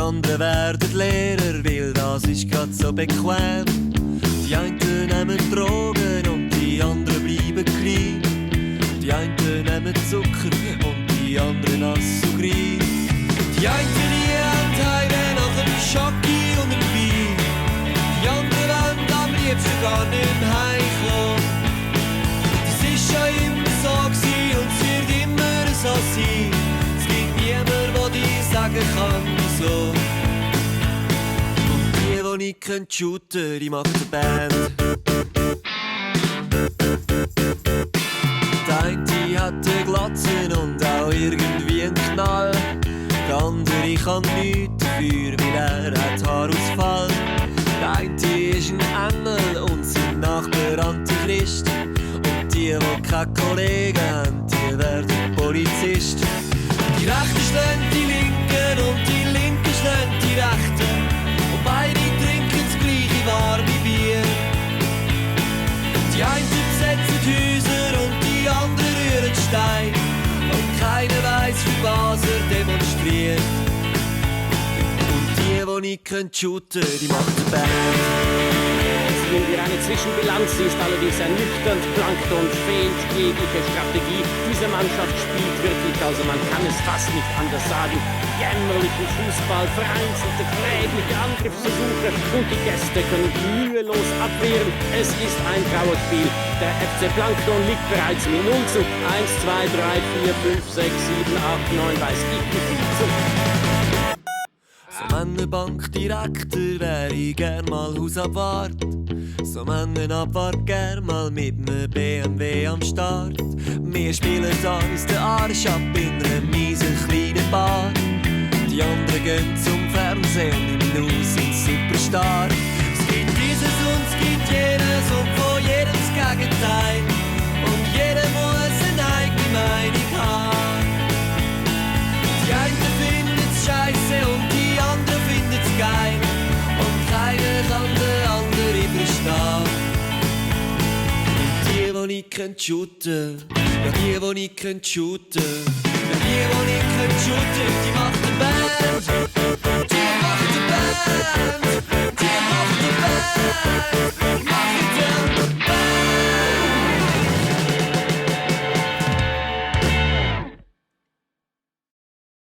anderen werden Lehrer, weil das ist grad so bequem. Die einen nehmen Drogen und die anderen bleiben klein. Die einen nehmen Zucker und die anderen Assugrin. Die einen die haben Heide nach einem Schocki und einem Wein. Die anderen wollen am liebsten gar nicht mehr heimkommen. Das ist schon immer so gewesen und es wird immer so sein. Es gibt niemanden, der dir sagen kann, wieso. Und die nicht shooten können, die macht eine Band. Der eine hat eine Glatze und auch irgendwie einen Knall. Der andere kann nichts dafür, weil er hat Haarausfall. Der eine ist ein Engel und sein Nachbar Antichrist. Und die keine Kollegen haben, die werden Polizist. Die Rechten schlagen die Linken und die Linken schlagen die Rechten. Und beide trinken das gleiche warme Bier. Die einen besetzen die Häuser und die anderen rühren Stein. Und keiner weiss, für was er demonstriert. Und die nicht shooten können, die macht eine Band. Ziehen wir eine Zwischenbilanz, sie ist allerdings ernüchternd. Plankton fehlt jegliche Strategie. Diese Mannschaft spielt wirklich, also man kann es fast nicht anders sagen, jämmerlichen Fußball, vereinzelte, klägliche Angriffsversuche und die Gäste können mühelos abwehren. Es ist ein Trauerspiel. Der FC Plankton liegt bereits im Nulzen. 1, 2, 3, 4, 5, 6, 7, 8, 9, weiß ich wie viel zu. So einen Bankdirektor wär ich gern mal Hausabwart. So einen Abwart gern mal mit nem BMW am Start. Wir spielen uns den Arsch ab in einer miesen kleinen Bar. Die anderen gehen zum Fernsehen und im Nu sind Superstar. Es gibt dieses und es gibt jenes und von jedem das Gegenteil. Und jeder muss eine eigene Meinung haben. Die einen finden's scheisse und die anderen finden's geil. Und keiner kann den anderen verstehen. Und die nicht shooten können, ja die nicht shooten können, ja die nicht shooten können, die macht eine Band.